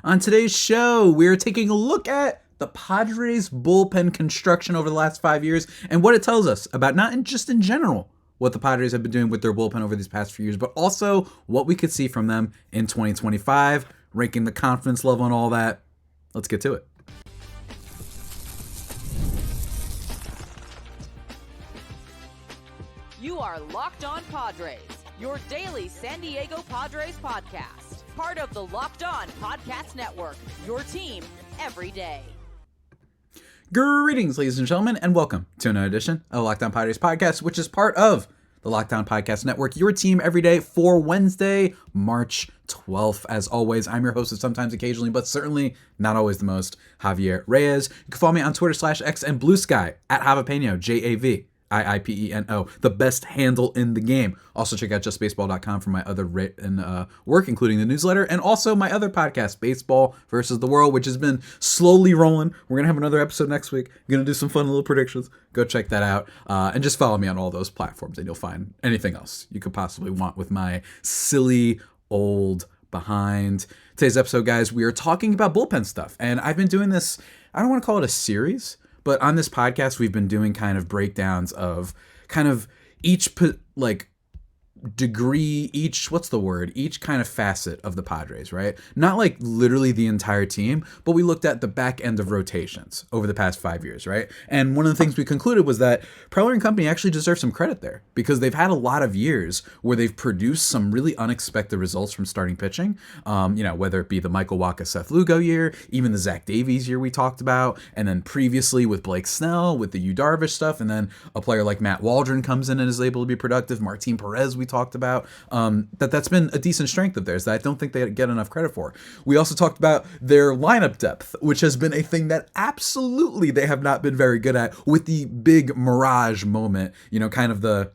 On today's show, we're taking a look at the Padres bullpen construction over the last 5 years and what it tells us about not just in general what the Padres have been doing with their bullpen over these past few years, but also what we could see from them in 2025, ranking the confidence level and all that. Let's get to it. You are Locked On Padres, your daily San Diego Padres podcast. Part of the Locked On Podcast Network, your team every day. Greetings, ladies and gentlemen, and welcome to another edition of the Locked On Padres podcast, which is part of the Locked On Podcast Network, your team every day for Wednesday, March 12th. As always, I'm your host of sometimes, occasionally, but certainly not always the most, Javier Reyes. You can follow me on Twitter /X and Blue Sky at Javipeno, JAVIIPENO, the best handle in the game. Also check out justbaseball.com for my other written work, including the newsletter, and also my other podcast, Baseball versus the World, which has been slowly rolling. We're going to have another episode next week. I'm going to do some fun little predictions. Go check that out. And just follow me on all those platforms, and you'll find anything else you could possibly want with my silly old behind. Today's episode, guys, we are talking about bullpen stuff. And I've been doing this, I don't want to call it a series, but on this podcast, we've been doing kind of breakdowns of kind of each degree, each kind of facet of the Padres, right? Not like literally the entire team, but we looked at the back end of rotations over the past 5 years, right? And one of the things we concluded was that Preller and company actually deserve some credit there because they've had a lot of years where they've produced some really unexpected results from starting pitching, whether it be the Michael Wacha, Seth Lugo year, even the Zach Davies year we talked about, and then previously with Blake Snell, with the Yu Darvish stuff, and then a player like Matt Waldron comes in and is able to be productive. Martin Perez we talked about, that's been a decent strength of theirs that I don't think they get enough credit for. We also talked about their lineup depth, which has been a thing that absolutely they have not been very good at, with the big mirage moment, kind of the,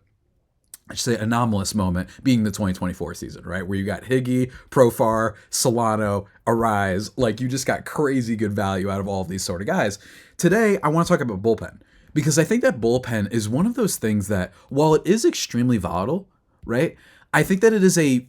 I should say, anomalous moment being the 2024 season, right? Where you got Higgy, Profar, Solano, Arise, like you just got crazy good value out of all of these sort of guys. Today, I want to talk about bullpen because I think that bullpen is one of those things that, while it is extremely volatile, right? I think that it is a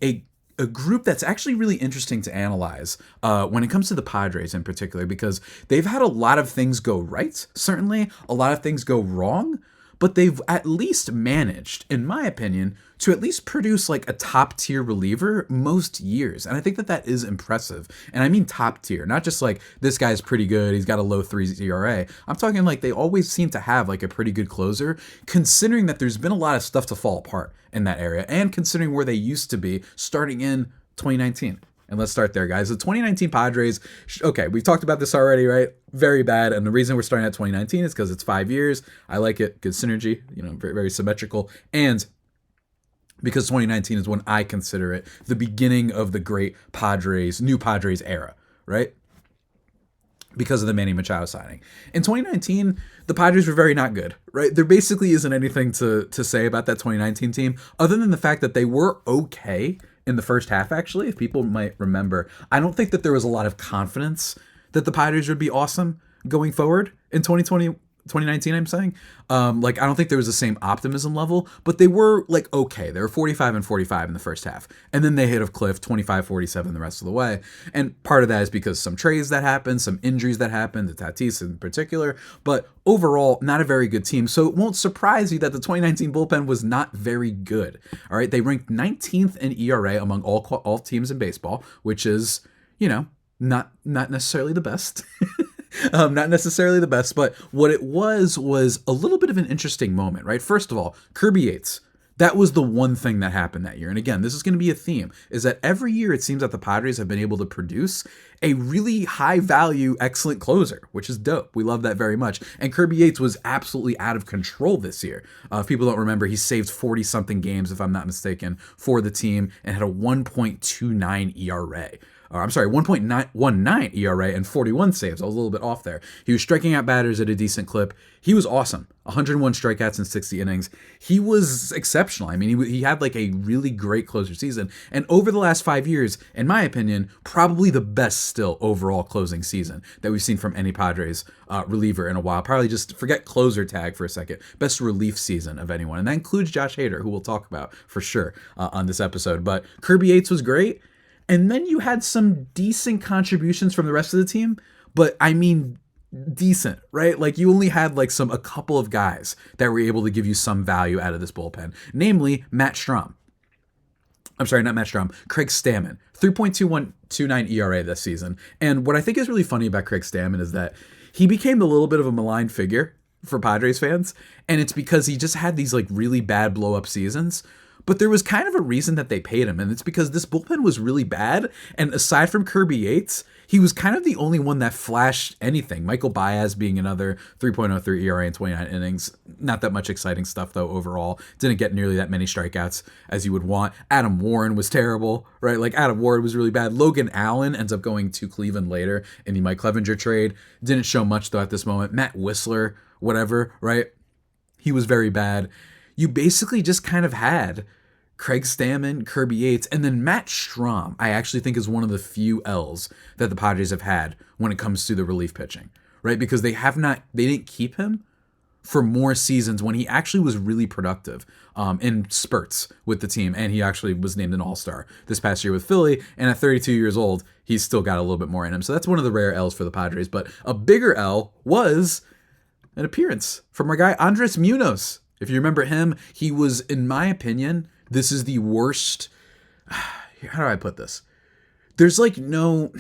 group that's actually really interesting to analyze when it comes to the Padres in particular, because they've had a lot of things go right, certainly a lot of things go wrong, but they've at least managed, in my opinion, to at least produce like a top tier reliever most years. And I think that that is impressive. And I mean top tier, not just like this guy's pretty good, he's got a low 3 ERA. I'm talking like they always seem to have like a pretty good closer, considering that there's been a lot of stuff to fall apart in that area and considering where they used to be starting in 2019. And let's start there, guys. The 2019 Padres, okay, we've talked about this already, right? Very bad. And the reason we're starting at 2019 is because it's 5 years. I like it. Good synergy, very, very symmetrical. And because 2019 is when I consider it the beginning of the great Padres, new Padres era, right? Because of the Manny Machado signing. In 2019, the Padres were very not good, right? There basically isn't anything to say about that 2019 team other than the fact that they were okay in the first half, actually, if people might remember. I don't think that there was a lot of confidence that the Padres would be awesome going forward in 2019, I'm saying. I don't think there was the same optimism level, but they were like okay. They were 45-45 in the first half. And then they hit a cliff, 25-47 the rest of the way. And part of that is because some trades that happened, some injuries that happened, the Tatis in particular. But overall, not a very good team. So it won't surprise you that the 2019 bullpen was not very good. All right, they ranked 19th in ERA among all teams in baseball, which is, not necessarily the best. Not necessarily the best, but what it was a little bit of an interesting moment, right? First of all, Kirby Yates. That was the one thing that happened that year. And again, this is going to be a theme, is that every year it seems that the Padres have been able to produce a really high value, excellent closer, which is dope. We love that very much. And Kirby Yates was absolutely out of control this year. If people don't remember, he saved 40 something games, if I'm not mistaken, for the team and had a 1.29 ERA. 1.19 ERA and 41 saves. I was a little bit off there. He was striking out batters at a decent clip. He was awesome. 101 strikeouts in 60 innings. He was exceptional. I mean, he had like a really great closer season. And over the last 5 years, in my opinion, probably the best still overall closing season that we've seen from any Padres reliever in a while. Probably just forget closer tag for a second. Best relief season of anyone. And that includes Josh Hader, who we'll talk about for sure on this episode. But Kirby Yates was great. And then you had some decent contributions from the rest of the team, but I mean decent, right? Like you only had like a couple of guys that were able to give you some value out of this bullpen, namely Matt Strahm. I'm sorry, not Matt Strahm, Craig Stammen, 3.2129 ERA this season. And what I think is really funny about Craig Stammen is that he became a little bit of a maligned figure for Padres fans, and it's because he just had these like really bad blow-up seasons. But there was kind of a reason that they paid him, and it's because this bullpen was really bad, and aside from Kirby Yates, he was kind of the only one that flashed anything. Michael Baez being another 3.03 ERA in 29 innings. Not that much exciting stuff, though, overall. Didn't get nearly that many strikeouts as you would want. Adam Warren was terrible, right? Like, Adam Warren was really bad. Logan Allen ends up going to Cleveland later in the Mike Clevenger trade. Didn't show much, though, at this moment. Matt Whistler, whatever, right? He was very bad. You basically just kind of had Craig Stammen, Kirby Yates, and then Matt Strahm, I actually think is one of the few L's that the Padres have had when it comes to the relief pitching, right? Because they didn't keep him for more seasons when he actually was really productive in spurts with the team, and he actually was named an All-Star this past year with Philly, and at 32 years old, he's still got a little bit more in him. So that's one of the rare L's for the Padres, but a bigger L was an appearance from our guy Andres Munoz. If you remember him, he was, in my opinion, this is the worst. How do I put this? There's like no,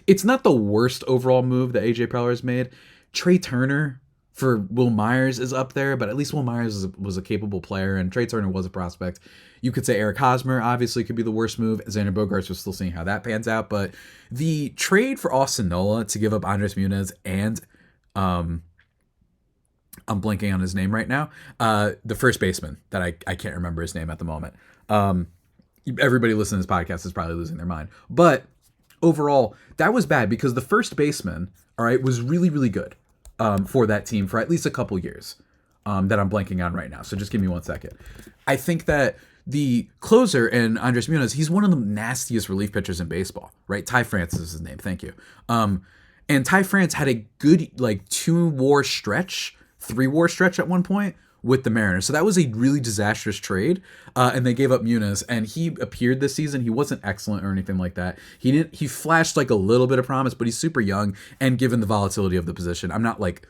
it's not the worst overall move that AJ Preller has made. Trey Turner for Will Myers is up there, but at least Will Myers was a capable player, and Trey Turner was a prospect. You could say Eric Hosmer obviously could be the worst move. Xander Bogaerts was still seeing how that pans out, but the trade for Austin Nola to give up Andres Munoz and I'm blanking on his name right now. The first baseman that I can't remember his name at the moment. Everybody listening to this podcast is probably losing their mind. But overall, that was bad because the first baseman, all right, was really, really good for that team for at least a couple years that I'm blanking on right now. So just give me 1 second. I think that the closer in Andres Munoz, he's one of the nastiest relief pitchers in baseball, right? Ty France is his name. Thank you. And Ty France had a good like 3-war stretch at one point with the Mariners. So that was a really disastrous trade. And they gave up Munoz, and he appeared this season. He wasn't excellent or anything like that. He flashed like a little bit of promise, but he's super young. And given the volatility of the position, I'm not like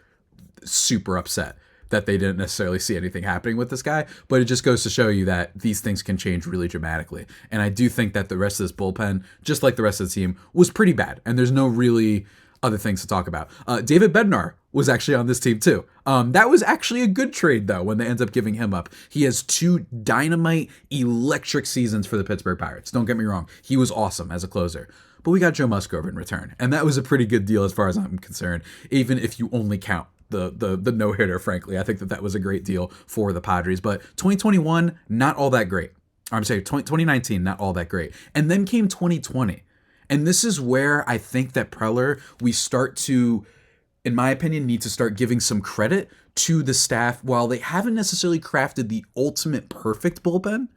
super upset that they didn't necessarily see anything happening with this guy, but it just goes to show you that these things can change really dramatically. And I do think that the rest of this bullpen, just like the rest of the team, was pretty bad. And there's no really other things to talk about. David Bednar was actually on this team too. That was actually a good trade though when they end up giving him up. He has 2 dynamite electric seasons for the Pittsburgh Pirates. Don't get me wrong. He was awesome as a closer. But we got Joe Musgrove in return. And that was a pretty good deal as far as I'm concerned, even if you only count the no-hitter, frankly. I think that was a great deal for the Padres. But 2021, not all that great. I'm sorry, 2019, not all that great. And then came 2020. And this is where I think that Preller, we start to, in my opinion, need to start giving some credit to the staff. While they haven't necessarily crafted the ultimate perfect bullpen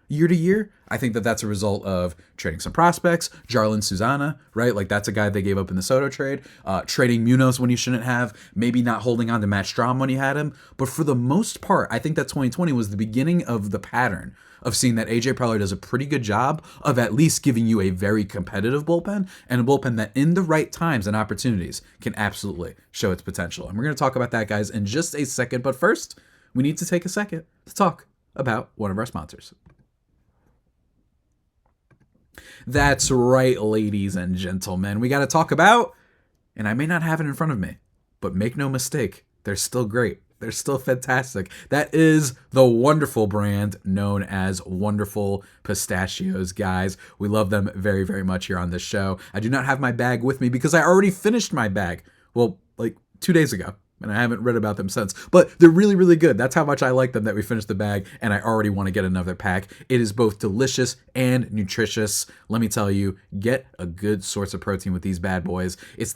year to year, I think that that's a result of trading some prospects. Jarlin Susana, right? Like that's a guy they gave up in the Soto trade. Trading Munoz when you shouldn't have. Maybe not holding on to Matt Strahm when you had him. But for the most part, I think that 2020 was the beginning of the pattern of seeing that AJ Preller does a pretty good job of at least giving you a very competitive bullpen, and a bullpen that in the right times and opportunities can absolutely show its potential. And we're going to talk about that, guys, in just a second. But first, we need to take a second to talk about one of our sponsors. That's right, ladies and gentlemen. We got to talk about, and I may not have it in front of me, but make no mistake, they're still great. They're still fantastic. That is the wonderful brand known as Wonderful Pistachios, guys. We love them very, very much here on this show. I do not have my bag with me because I already finished my bag. Well, like 2 days ago. And I haven't read about them since. But they're really, really good. That's how much I like them that we finished the bag, and I already want to get another pack. It is both delicious and nutritious. Let me tell you, get a good source of protein with these bad boys. It's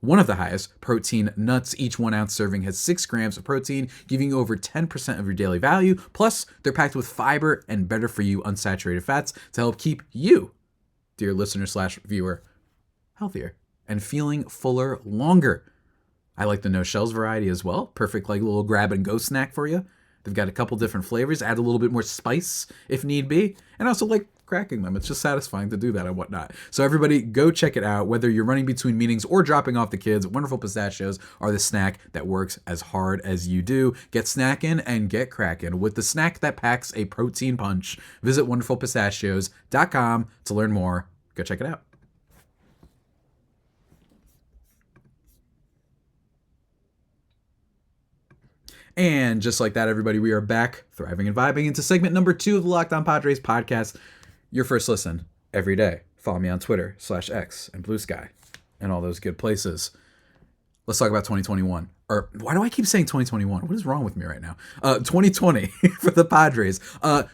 one of the highest protein nuts. Each 1 ounce serving has 6 grams of protein, giving you over 10% of your daily value. Plus, they're packed with fiber and better for you unsaturated fats to help keep you, dear listener/viewer, healthier and feeling fuller longer. I like the no shells variety as well. Perfect like little grab and go snack for you. They've got a couple different flavors. Add a little bit more spice if need be. And also like cracking them. It's just satisfying to do that and whatnot. So everybody go check it out. Whether you're running between meetings or dropping off the kids, Wonderful Pistachios are the snack that works as hard as you do. Get snackin' and get crackin' with the snack that packs a protein punch. Visit wonderfulpistachios.com to learn more. Go check it out. And just like that, everybody, we are back, thriving and vibing into segment number 2 of the Locked On Padres podcast. Your first listen every day. Follow me on Twitter /X and Blue Sky and all those good places. Let's talk about 2021. Or why do I keep saying 2021? What is wrong with me right now? 2020 for the Padres.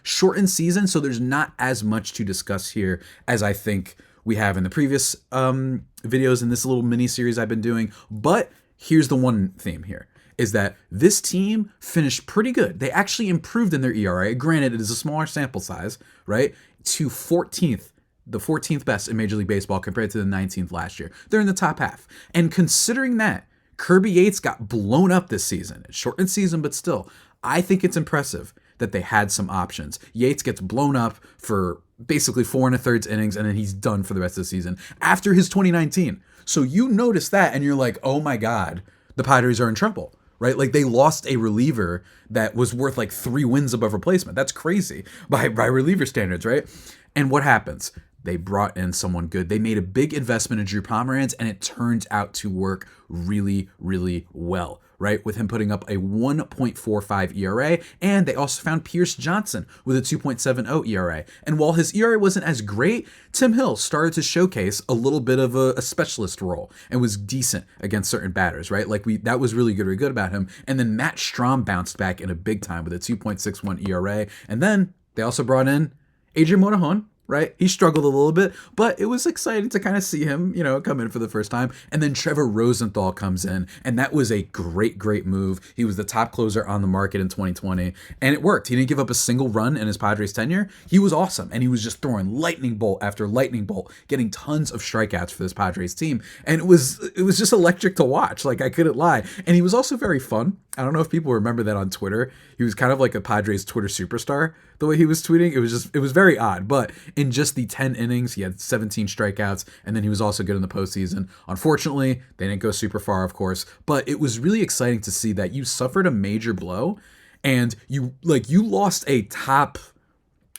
Shortened season, so there's not as much to discuss here as I think we have in the previous videos in this little mini series I've been doing. But here's the one theme here, is that this team finished pretty good. They actually improved in their ERA. Granted, it is a smaller sample size, right? To 14th, the 14th best in Major League Baseball compared to the 19th last year. They're in the top half. And considering that, Kirby Yates got blown up this season. It's shortened season, but still, I think it's impressive that they had some options. Yates gets blown up for basically 4 1/3 innings, and then he's done for the rest of the season after his 2019. So you notice that, and you're like, oh my God, the Padres are in trouble. Right? Like, they lost a reliever that was worth like 3 wins above replacement. That's crazy by reliever standards, right? And what happens? They brought in someone good. They made a big investment in Drew Pomeranz, and it turned out to work really, really well, right? With him putting up a 1.45 ERA, and they also found Pierce Johnson with a 2.70 ERA. And while his ERA wasn't as great, Tim Hill started to showcase a little bit of a specialist role and was decent against certain batters, right? Like, that was really good about him. And then Matt Strahm bounced back in a big time with a 2.61 ERA. And then they also brought in AJ Preller, right? He struggled a little bit, but it was exciting to kind of see him, come in for the first time. And then Trevor Rosenthal comes in, and that was a great move. He was the top closer on the market in 2020, and it worked. He didn't give up a single run in his Padres tenure. He was awesome, and he was just throwing lightning bolt after lightning bolt, getting tons of strikeouts for this Padres team. And it was just electric to watch. Like, I couldn't lie. And he was also very fun. I don't know if people remember that on Twitter. He was kind of like a Padres Twitter superstar, the way he was tweeting. It was very odd. But in just the 10 innings, he had 17 strikeouts, and then he was also good in the postseason. Unfortunately, they didn't go super far, of course, but it was really exciting to see that you suffered a major blow, and you lost a top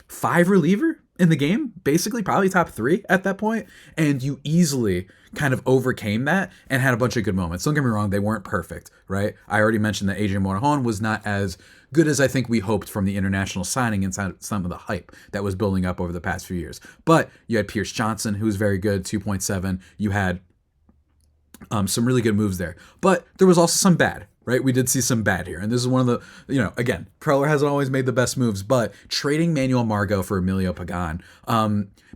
5 reliever in the game, basically probably top 3 at that point, and you easily kind of overcame that and had a bunch of good moments. Don't get me wrong, they weren't perfect, right? I already mentioned that AJ Preller was not as good as I think we hoped from the international signing and some of the hype that was building up over the past few years. But you had Pierce Johnson, who was very good, 2.7. You had some really good moves there. But there was also some bad, right? We did see some bad here. And this is one of the, again, Preller hasn't always made the best moves, but trading Manuel Margot for Emilio Pagan.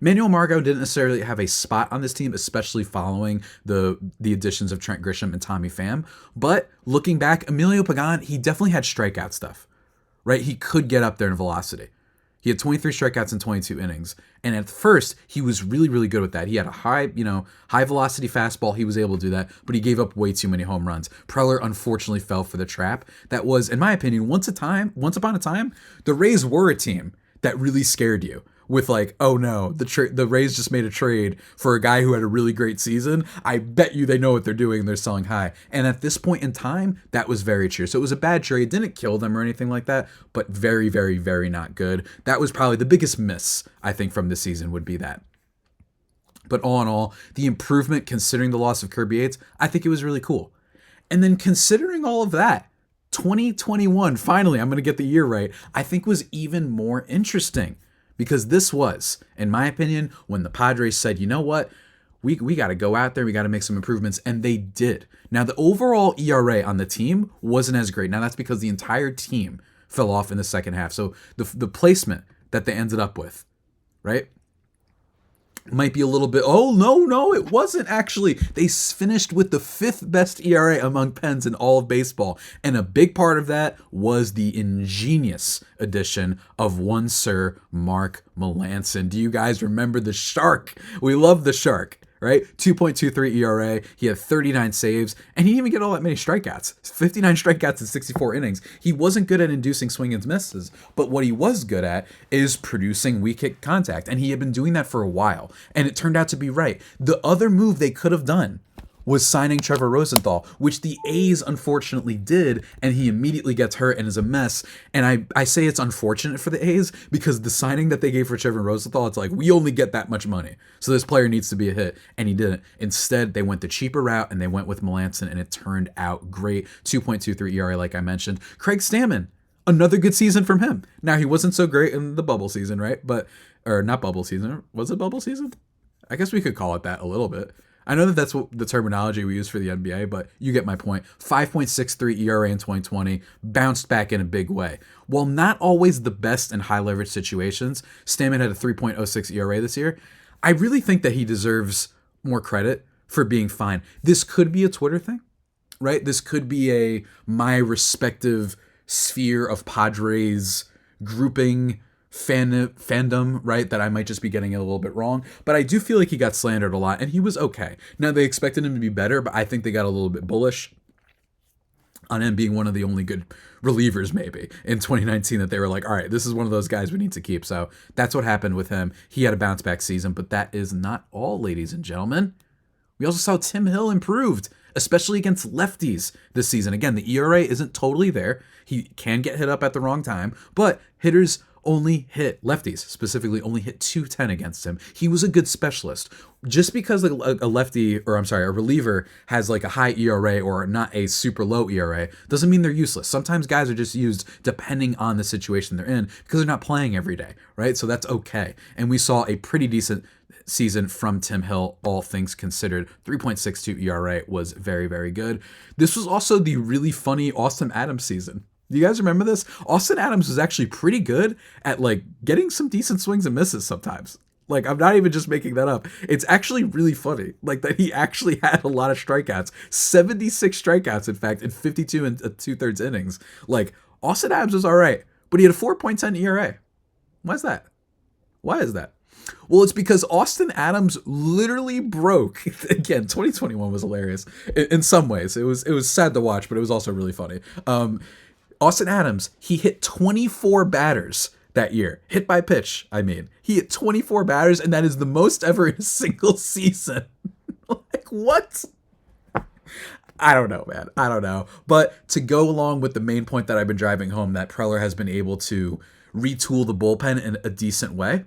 Manuel Margot didn't necessarily have a spot on this team, especially following the additions of Trent Grisham and Tommy Pham. But looking back, Emilio Pagan, he definitely had strikeout stuff, right? He could get up there in velocity. He had 23 strikeouts in 22 innings. And at first, he was really good with that. He had a high velocity fastball. He was able to do that, but he gave up way too many home runs. Preller unfortunately fell for the trap. That was, in my opinion, once upon a time, the Rays were a team that really scared you. With like, oh no, the Rays just made a trade for a guy who had a really great season. I bet you they know what they're doing and they're selling high. And at this point in time, that was very true. So it was a bad trade. It didn't kill them or anything like that, but very not good. That was probably the biggest miss, I think, from this season would be that. But all in all, the improvement, considering the loss of Kirby Yates, I think it was really cool. And then considering all of that, 2021, finally, I'm going to get the year right, I think was even more interesting. Because this was, in my opinion, when the Padres said, you know what, we got to go out there, we got to make some improvements, and they did. Now, the overall ERA on the team wasn't as great. Now, that's because the entire team fell off in the second half. So the placement that they ended up with, right, might be a little bit, oh, no, it wasn't actually. They finished with the 5th best ERA among pens in all of baseball. And a big part of that was the ingenious addition of one Sir Mark Melancon. Do you guys remember the Shark? We love the Shark, right? 2.23 ERA. He had 39 saves, and he didn't even get all that many strikeouts. 59 strikeouts in 64 innings. He wasn't good at inducing swing and misses, but what he was good at is producing weak hit contact, and he had been doing that for a while, and it turned out to be right. The other move they could have done was signing Trevor Rosenthal, which the A's unfortunately did, and he immediately gets hurt and is a mess. And I say it's unfortunate for the A's because the signing that they gave for Trevor Rosenthal, it's like, we only get that much money, so this player needs to be a hit, and he didn't. Instead, they went the cheaper route, and they went with Melancon, and it turned out great. 2.23 ERA, like I mentioned. Craig Stammen, another good season from him. Now, he wasn't so great in the bubble season, right? Or not bubble season. Was it bubble season? I guess we could call it that a little bit. I know that that's what the terminology we use for the NBA, but you get my point. 5.63 ERA in 2020, bounced back in a big way. While not always the best in high leverage situations, Stammen had a 3.06 ERA this year. I really think that he deserves more credit for being fine. This could be a Twitter thing, right? This could be my respective sphere of Padres grouping fandom, right, that I might just be getting it a little bit wrong, but I do feel like he got slandered a lot, and he was okay. Now, they expected him to be better, but I think they got a little bit bullish on him being one of the only good relievers maybe in 2019, that they were like, all right, this is one of those guys we need to keep. So that's what happened with him. He had a bounce back season, but that is not all, ladies and gentlemen. We also saw Tim Hill improved, especially against lefties this season. Again, the ERA isn't totally there. He can get hit up at the wrong time, but hitters only hit lefties, specifically only hit 210 against him. He was a good specialist. Just because a reliever has like a high ERA or not a super low ERA doesn't mean they're useless. Sometimes guys are just used depending on the situation they're in because they're not playing every day, right? So that's okay. And we saw a pretty decent season from Tim Hill, all things considered. 3.62 ERA was very, very good. This was also the really funny Austin Adams season. Do you guys remember this? Austin Adams was actually pretty good at like getting some decent swings and misses sometimes. Like, I'm not even just making that up. It's actually really funny. Like, that he actually had a lot of strikeouts. 76 strikeouts, in fact, in 52 and 2/3 innings. Like, Austin Adams was all right, but he had a 4.10 ERA. Why is that? Well, it's because Austin Adams literally broke. Again, 2021 was hilarious in some ways. It was sad to watch, but it was also really funny. Austin Adams, he hit 24 batters that year. Hit by pitch, I mean. He hit 24 batters, and that is the most ever in a single season. Like, what? I don't know, man. I don't know. But to go along with the main point that I've been driving home, that Preller has been able to retool the bullpen in a decent way.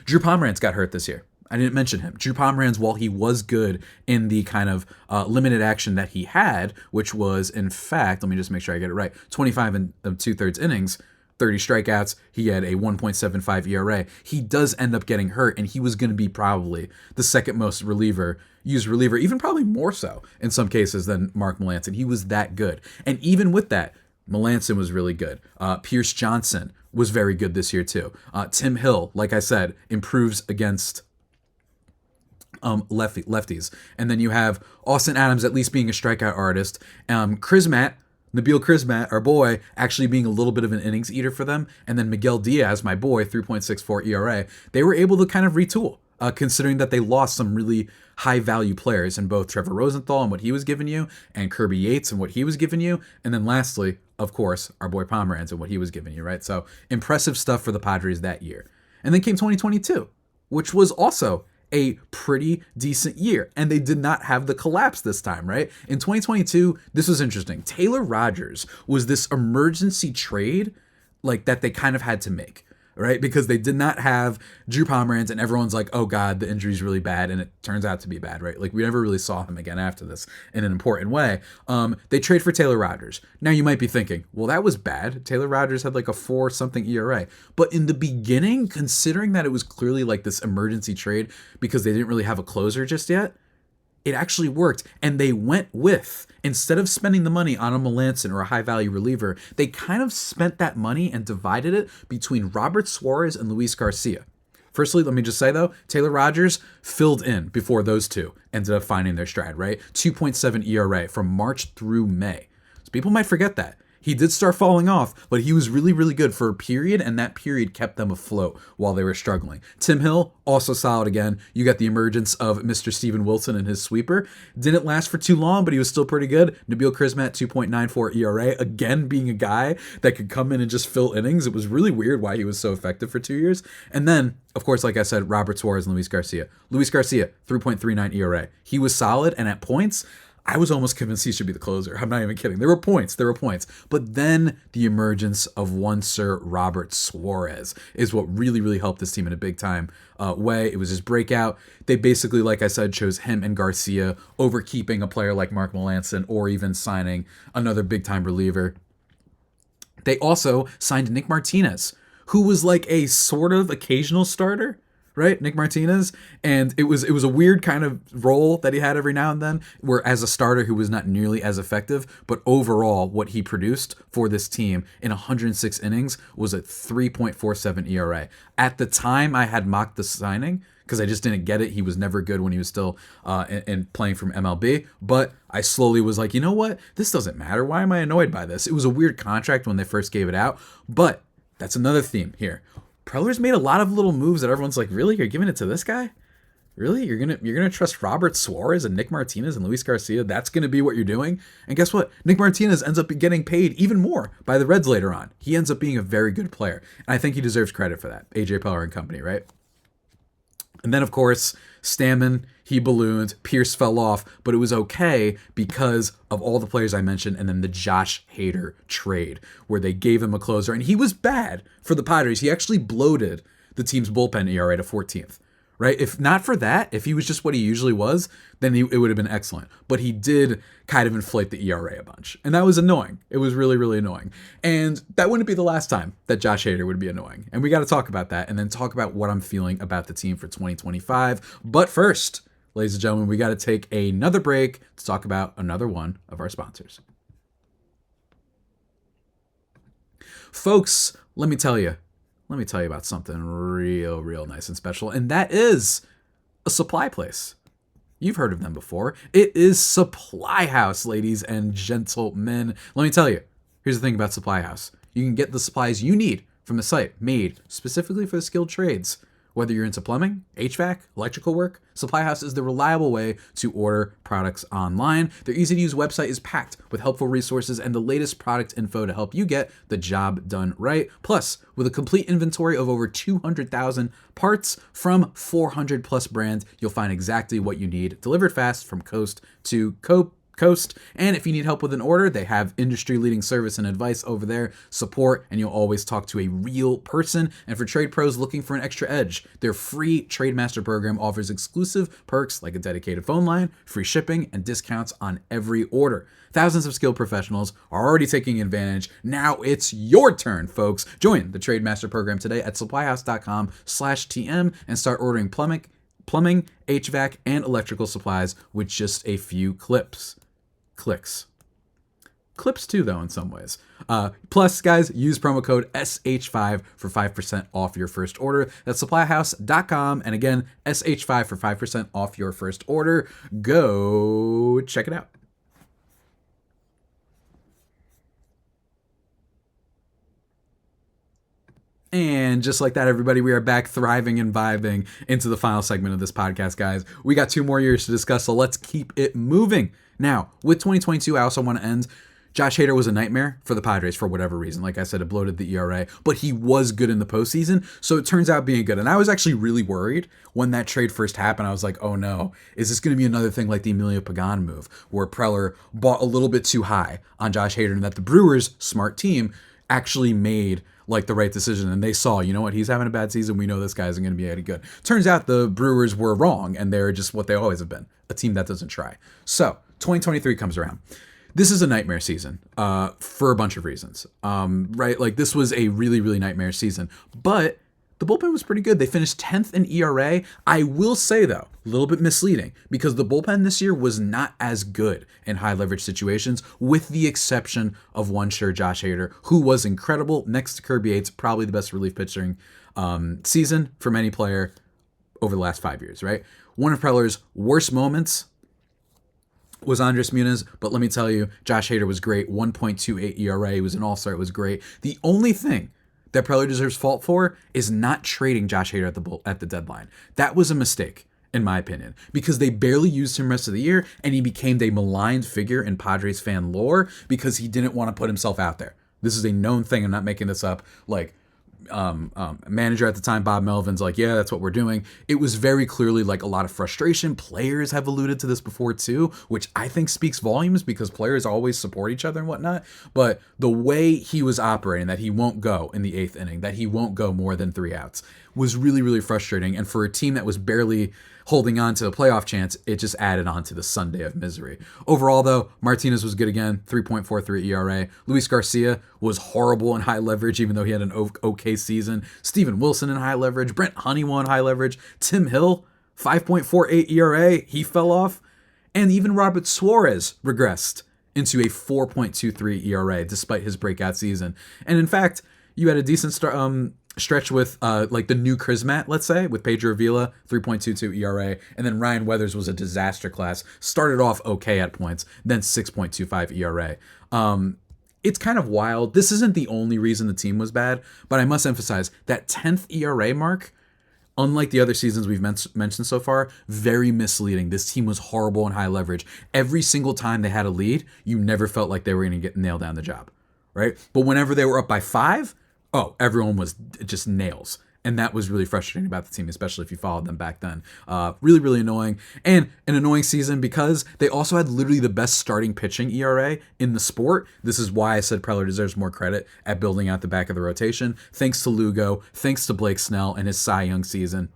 Drew Pomeranz got hurt this year. I didn't mention him. Drew Pomeranz, while he was good in the kind of limited action that he had, which was, in fact, let me just make sure I get it right, 25 and 2/3 innings, 30 strikeouts, he had a 1.75 ERA. He does end up getting hurt, and he was going to be probably the second most used reliever, even probably more so in some cases than Mark Melancon. He was that good. And even with that, Melancon was really good. Pierce Johnson was very good this year too. Tim Hill, like I said, improves against lefties. And then you have Austin Adams at least being a strikeout artist. Nabil Crismatt, our boy, actually being a little bit of an innings eater for them. And then Miguel Diaz, my boy, 3.64 ERA. They were able to kind of retool, considering that they lost some really high-value players in both Trevor Rosenthal and what he was giving you, and Kirby Yates and what he was giving you, and then lastly, of course, our boy Pomeranz and what he was giving you, right? So impressive stuff for the Padres that year. And then came 2022, which was also a pretty decent year, and they did not have the collapse this time, right? In 2022, this was interesting. Taylor Rogers was this emergency trade like that they kind of had to make, right? Because they did not have Drew Pomeranz, and everyone's like, oh God, the injury's really bad, and it turns out to be bad, right? Like, we never really saw him again after this in an important way. They trade for Taylor Rogers. Now you might be thinking, well, that was bad. Taylor Rogers had like a 4-something ERA. But in the beginning, considering that it was clearly like this emergency trade because they didn't really have a closer just yet, it actually worked. And they went with, instead of spending the money on a Melancon or a high-value reliever, they kind of spent that money and divided it between Robert Suarez and Luis Garcia. Firstly, let me just say, though, Taylor Rogers filled in before those two ended up finding their stride, right? 2.7 ERA from March through May. So people might forget that. He did start falling off, but he was really, really good for a period, and that period kept them afloat while they were struggling. Tim Hill, also solid again. You got the emergence of Mr. Steven Wilson and his sweeper. Didn't last for too long, but he was still pretty good. Nabil Krismat, 2.94 ERA, again being a guy that could come in and just fill innings. It was really weird why he was so effective for 2 years. And then, of course, like I said, Robert Suarez and Luis Garcia. Luis Garcia, 3.39 ERA. He was solid, and at points, I was almost convinced he should be the closer. I'm not even kidding. There were points. But then the emergence of one Sir Robert Suarez is what really, really helped this team in a big time way. It was his breakout. They basically, like I said, chose him and Garcia over keeping a player like Mark Melancon or even signing another big time reliever. They also signed Nick Martinez, who was like a sort of occasional starter. Right, Nick Martinez, and it was a weird kind of role that he had every now and then, where as a starter who was not nearly as effective, but overall what he produced for this team in 106 innings was a 3.47 ERA. At the time, I had mocked the signing because I just didn't get it. He was never good when he was still in playing from MLB, but I slowly was like, you know what? This doesn't matter. Why am I annoyed by this? It was a weird contract when they first gave it out, but that's another theme here. Preller's made a lot of little moves that everyone's like, really? You're giving it to this guy? Really? You're gonna trust Robert Suarez and Nick Martinez and Luis Garcia? That's gonna be what you're doing? And guess what? Nick Martinez ends up getting paid even more by the Reds later on. He ends up being a very good player. And I think he deserves credit for that. AJ Preller and company, right? And then, of course, Stammen, he ballooned. Pierce fell off, but it was okay because of all the players I mentioned, and then the Josh Hader trade, where they gave him a closer, and he was bad for the Padres. He actually bloated the team's bullpen ERA to 14th. Right? If not for that, if he was just what he usually was, then it would have been excellent. But he did kind of inflate the ERA a bunch. And that was annoying. It was really, really annoying. And that wouldn't be the last time that Josh Hader would be annoying. And we got to talk about that and then talk about what I'm feeling about the team for 2025. But first, ladies and gentlemen, we got to take another break to talk about another one of our sponsors. Folks, let me tell you about something real nice and special, and that is a supply place. You've heard of them before. It is Supply House, ladies and gentlemen. Let me tell you, here's the thing about Supply House. You can get the supplies you need from a site made specifically for the skilled trades. Whether you're into plumbing, HVAC, electrical work, Supply House is the reliable way to order products online. Their easy-to-use website is packed with helpful resources and the latest product info to help you get the job done right. Plus, with a complete inventory of over 200,000 parts from 400 plus brands, you'll find exactly what you need, delivered fast from coast to coast. And if you need help with an order, they have industry-leading service and advice over there, support, and you'll always talk to a real person. And for trade pros looking for an extra edge, their free Trade Master program offers exclusive perks like a dedicated phone line, free shipping, and discounts on every order. Thousands of skilled professionals are already taking advantage. Now it's your turn, folks. Join the Trade Master program today at supplyhouse.com/TM and start ordering plumbing, HVAC, and electrical supplies with just a few clicks. Clips too, though, in some ways. Plus, guys, use promo code SH5 for 5% off your first order. That's supplyhouse.com. And again, SH5 for 5% off your first order. Go check it out. And just like that, everybody, we are back thriving and vibing into the final segment of this podcast, guys. We got 2 more years to discuss, so let's keep it moving. Now, with 2022, I also want to end. Josh Hader was a nightmare for the Padres for whatever reason. Like I said, it bloated the ERA, but he was good in the postseason, so it turns out being good. And I was actually really worried when that trade first happened. I was like, oh no, is this going to be another thing like the Emilio Pagan move, where Preller bought a little bit too high on Josh Hader, and that the Brewers, smart team, actually made like the right decision, and they saw, you know what, he's having a bad season, we know this guy isn't going to be any good. Turns out the Brewers were wrong, and they're just what they always have been, a team that doesn't try. So 2023 comes around. This is a nightmare season for a bunch of reasons, right? Like this was a really nightmare season, but the bullpen was pretty good. They finished 10th in ERA. I will say, though, a little bit misleading because the bullpen this year was not as good in high leverage situations, with the exception of one sure Josh Hader, who was incredible next to Kirby Yates, probably the best relief pitching season from any player over the last 5 years, right? One of Preller's worst moments was Andres Munoz, but let me tell you, Josh Hader was great. 1.28 ERA. He was an all-star. It was great. The only thing that Preller deserves fault for is not trading Josh Hader at the deadline. That was a mistake, in my opinion, because they barely used him rest of the year, and he became a maligned figure in Padres fan lore because he didn't want to put himself out there. This is a known thing. I'm not making this up. Like, manager at the time, Bob Melvin's like, yeah, that's what we're doing. It was very clearly like a lot of frustration. Players have alluded to this before too, which I think speaks volumes because players always support each other and whatnot. But the way he was operating, that he won't go in the 8th inning, that he won't go more than 3 outs, was really, really frustrating. And for a team that was barely holding on to a playoff chance, it just added on to the Sunday of misery. Overall, though, Martinez was good again, 3.43 ERA. Luis Garcia was horrible in high leverage, even though he had an okay season. Steven Wilson in high leverage. Brent Honeywell in high leverage. Tim Hill, 5.48 ERA. He fell off. And even Robert Suarez regressed into a 4.23 ERA despite his breakout season. And in fact, you had a decent stretch with like the new Chrismat, let's say, with Pedro Avila, 3.22 ERA, and then Ryan Weathers was a disaster class. Started off okay at points, then 6.25 ERA. It's kind of wild. This isn't the only reason the team was bad, but I must emphasize that 10th ERA mark, unlike the other seasons we've mentioned so far, very misleading. This team was horrible in high leverage. Every single time they had a lead, you never felt like they were going to get nailed down the job, right? But whenever they were up by 5, everyone was just nails. And that was really frustrating about the team, especially if you followed them back then. Really, really annoying. And an annoying season because they also had literally the best starting pitching ERA in the sport. This is why I said Preller deserves more credit at building out the back of the rotation. Thanks to Lugo, thanks to Blake Snell and his Cy Young season.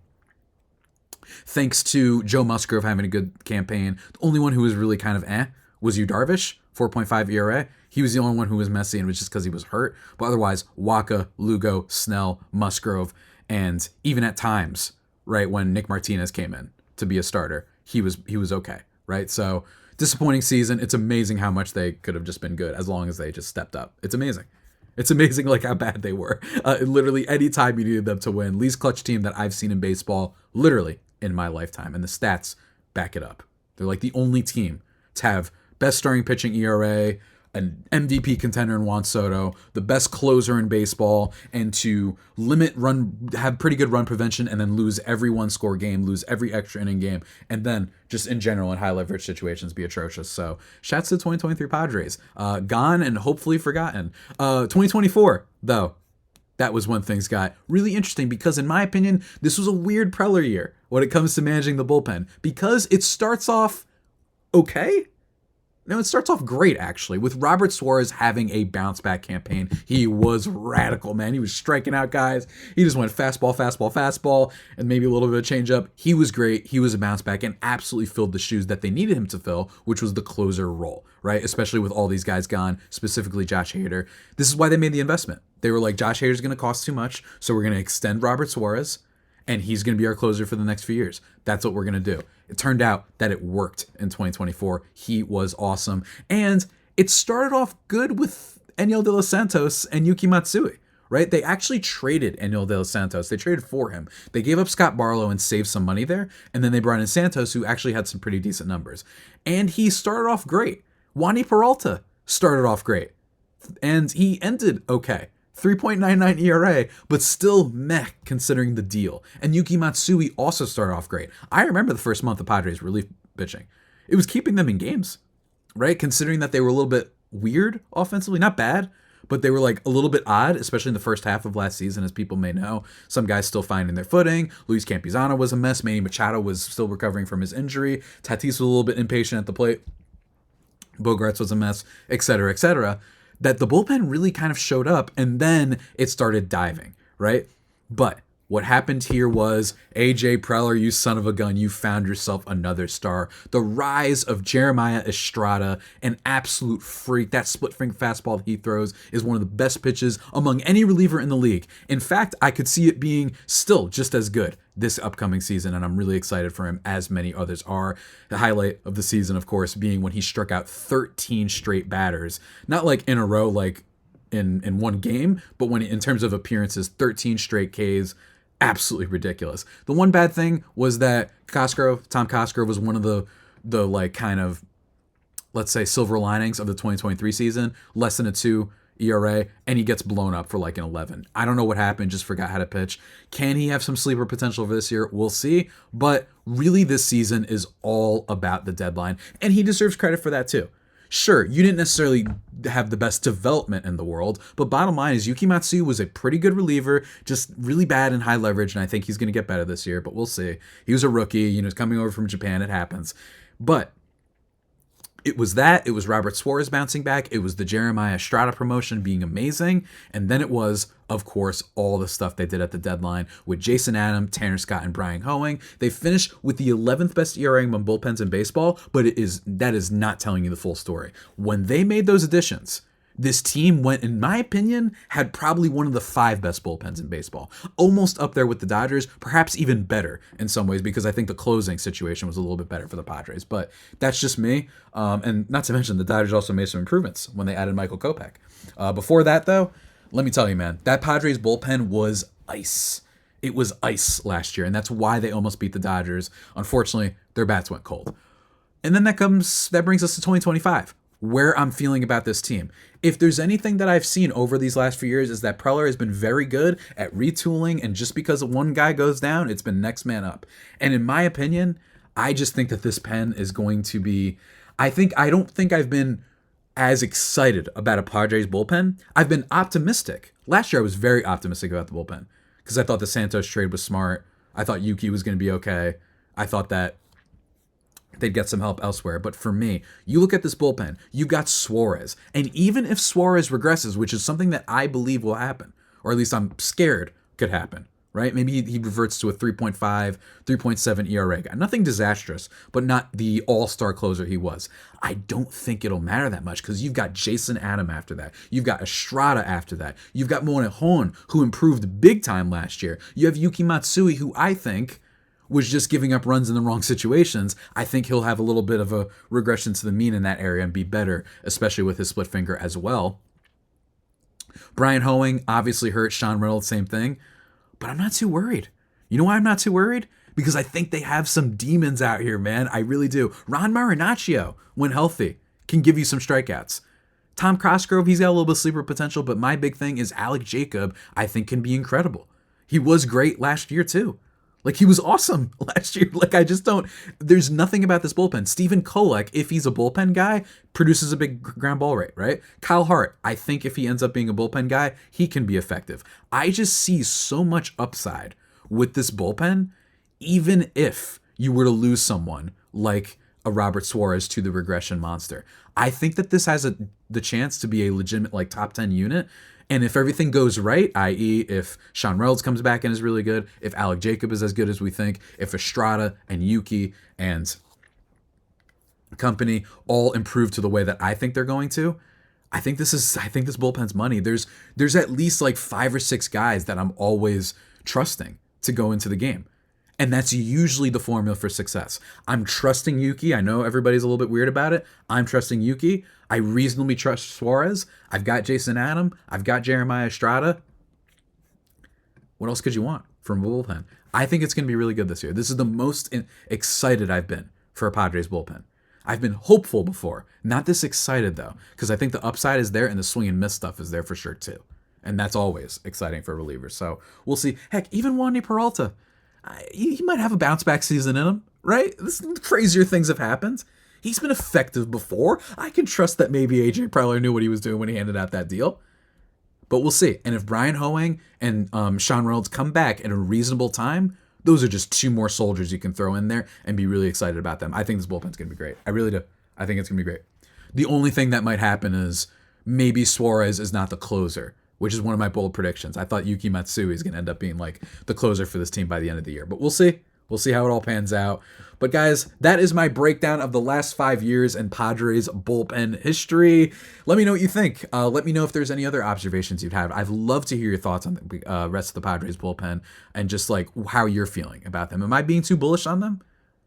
Thanks to Joe Musgrove having a good campaign. The only one who was really kind of was Yu Darvish, 4.5 ERA. He was the only one who was messy, and it was just because he was hurt. But otherwise, Waka, Lugo, Snell, Musgrove, and even at times, right, when Nick Martinez came in to be a starter, he was okay, right? So disappointing season. It's amazing how much they could have just been good as long as they just stepped up. It's amazing. It's amazing like how bad they were. Literally any time you needed them to win. Least clutch team that I've seen in baseball, literally in my lifetime, and the stats back it up. They're like the only team to have best starting pitching ERA, an MVP contender in Juan Soto, the best closer in baseball, and to have pretty good run prevention and then lose every one-score game, lose every extra inning game, and then just in general in high leverage situations be atrocious. So shouts to 2023 Padres. Gone and hopefully forgotten. 2024, though, that was when things got really interesting because, in my opinion, this was a weird Preller year when it comes to managing the bullpen because it starts off okay. No, it starts off great, actually, with Robert Suarez having a bounce-back campaign. He was radical, man. He was striking out guys. He just went fastball, and maybe a little bit of changeup. He was great. He was a bounce-back and absolutely filled the shoes that they needed him to fill, which was the closer role, right? Especially with all these guys gone, specifically Josh Hader. This is why they made the investment. They were like, Josh Hader's going to cost too much, so we're going to extend Robert Suarez, and he's going to be our closer for the next few years. That's what we're going to do. It turned out that it worked in 2024. He was awesome. And it started off good with Enyel De Los Santos and Yuki Matsui, right? They actually traded Enyel De Los Santos. They traded for him. They gave up Scott Barlow and saved some money there. And then they brought in Santos, who actually had some pretty decent numbers. And he started off great. Wani Peralta started off great. And he ended okay. 3.99 ERA, but still meh considering the deal. And Yuki Matsui also started off great. I remember the first month of Padres relief pitching. It was keeping them in games, right? Considering that they were a little bit weird offensively, not bad, but they were like a little bit odd, especially in the first half of last season, as people may know. Some guys still finding their footing. Luis Campuzano was a mess. Manny Machado was still recovering from his injury. Tatis was a little bit impatient at the plate. Bogarts was a mess, etc., etc. That the bullpen really kind of showed up, and then it started diving, right? But what happened here was, AJ Preller, you son of a gun, you found yourself another star. The rise of Jeremiah Estrada, an absolute freak. That split-finger fastball that he throws is one of the best pitches among any reliever in the league. In fact, I could see it being still just as good this upcoming season, and I'm really excited for him, as many others are. The highlight of the season, of course, being when he struck out 13 straight batters. Not like in a row, like in one game, but when in terms of appearances, 13 straight Ks. Absolutely ridiculous. The one bad thing was that Tom Cosgrove was one of the like kind of let's say, silver linings of the 2023 season, less than a 2 ERA, and he gets blown up for like an 11. I don't know what happened, just forgot how to pitch. Can he have some sleeper potential for this year? We'll see. But really, this season is all about the deadline, and he deserves credit for that too. Sure, you didn't necessarily have the best development in the world, but bottom line is Yuki Matsui was a pretty good reliever, just really bad in high leverage, and I think he's going to get better this year, but we'll see. He was a rookie, coming over from Japan, it happens. But it was Robert Suarez bouncing back, it was the Jeremiah Estrada promotion being amazing, and then it was, of course, all the stuff they did at the deadline with Jason Adam, Tanner Scott, and Brian Hoeing. They finished with the 11th best ERA among bullpens in baseball, but that is not telling you the full story. When they made those additions, this team went, in my opinion, had probably one of the 5 best bullpens in baseball. Almost up there with the Dodgers, perhaps even better in some ways, because I think the closing situation was a little bit better for the Padres. But that's just me. And not to mention, the Dodgers also made some improvements when they added Michael Kopech. Before that, though, let me tell you, man, that Padres bullpen was ice. It was ice last year, and that's why they almost beat the Dodgers. Unfortunately, their bats went cold. And then that brings us to 2025. Where I'm feeling about this team. If there's anything that I've seen over these last few years is that Preller has been very good at retooling, and just because one guy goes down, it's been next man up. And in my opinion, I just think that this pen is going to be, I don't think I've been as excited about a Padres bullpen. I've been optimistic. Last year I was very optimistic about the bullpen because I thought the Santos trade was smart. I thought Yuki was going to be okay. I thought that they'd get some help elsewhere. But for me, you look at this bullpen, you got Suarez. And even if Suarez regresses, which is something that I believe will happen, or at least I'm scared could happen, right? Maybe he reverts to a 3.5, 3.7 ERA guy. Nothing disastrous, but not the all-star closer he was. I don't think it'll matter that much because you've got Jason Adam after that. You've got Estrada after that. You've got Melancon, who improved big time last year. You have Yuki Matsui, who I think was just giving up runs in the wrong situations. I think he'll have a little bit of a regression to the mean in that area and be better, especially with his split finger as well. Brian Hoeing obviously hurt. Sean Reynolds, same thing. But I'm not too worried. You know why I'm not too worried? Because I think they have some demons out here, man. I really do. Ron Marinaccio, when healthy, can give you some strikeouts. Tom Cosgrove, he's got a little bit of sleeper potential, but my big thing is Alec Jacob, I think, can be incredible. He was great last year, too. Like, he was awesome last year. Like, there's nothing about this bullpen. Stephen Kolek, if he's a bullpen guy, produces a big ground ball rate, right? Kyle Hart, I think if he ends up being a bullpen guy, he can be effective. I just see so much upside with this bullpen, even if you were to lose someone like a Robert Suarez to the regression monster. I think that this has the chance to be a legitimate, like, top 10 unit. And if everything goes right, i.e. if Sean Reynolds comes back and is really good, if Alec Jacob is as good as we think, if Estrada and Yuki and company all improve to the way that I think they're going to, I think this bullpen's money. There's at least like 5 or 6 guys that I'm always trusting to go into the game. And that's usually the formula for success. I'm trusting Yuki. I know everybody's a little bit weird about it. I'm trusting Yuki. I reasonably trust Suarez. I've got Jason Adam. I've got Jeremiah Estrada. What else could you want from a bullpen? I think it's going to be really good this year. This is the most excited I've been for a Padres bullpen. I've been hopeful before. Not this excited, though, because I think the upside is there and the swing and miss stuff is there for sure, too. And that's always exciting for relievers. So we'll see. Heck, even Wandy Peralta, he might have a bounce back season in him, right? Crazier things have happened. He's been effective before. I can trust that maybe AJ Preller knew what he was doing when he handed out that deal. But we'll see. And if Brian Hoeing and Sean Reynolds come back at a reasonable time, those are just 2 more soldiers you can throw in there and be really excited about them. I think this bullpen's going to be great. I really do. I think it's going to be great. The only thing that might happen is maybe Suarez is not the closer, which is one of my bold predictions. I thought Yuki Matsui is going to end up being like the closer for this team by the end of the year. But we'll see. We'll see how it all pans out. But guys, that is my breakdown of the last 5 years in Padres bullpen history. Let me know what you think. Let me know if there's any other observations you've had. I'd love to hear your thoughts on the rest of the Padres bullpen and just like how you're feeling about them. Am I being too bullish on them?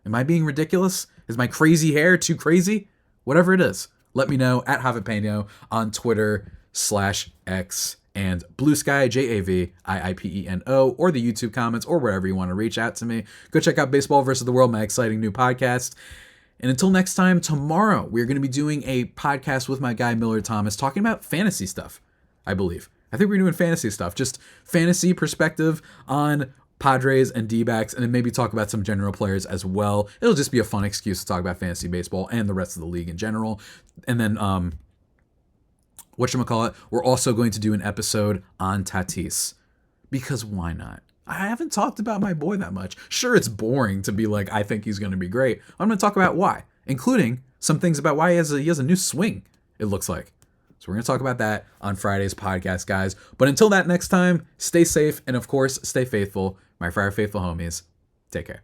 Am I being ridiculous? Is my crazy hair too crazy? Whatever it is, let me know at Javipeno on Twitter /X. And Blue Sky, JAVIIPENO, or the YouTube comments, or wherever you want to reach out to me. Go check out Baseball vs. the World, my exciting new podcast. And until next time, tomorrow, we're going to be doing a podcast with my guy, Miller Thomas, talking about fantasy stuff, I believe. I think we're doing fantasy stuff, just fantasy perspective on Padres and D-backs, and then maybe talk about some general players as well. It'll just be a fun excuse to talk about fantasy baseball and the rest of the league in general. And then, whatchamacallit, we're also going to do an episode on Tatis. Because why not? I haven't talked about my boy that much. Sure, it's boring to be like, I think he's going to be great. I'm going to talk about why, including some things about why he has a new swing, it looks like. So we're going to talk about that on Friday's podcast, guys. But until that next time, stay safe and, of course, stay faithful. My Friar Faithful homies, take care.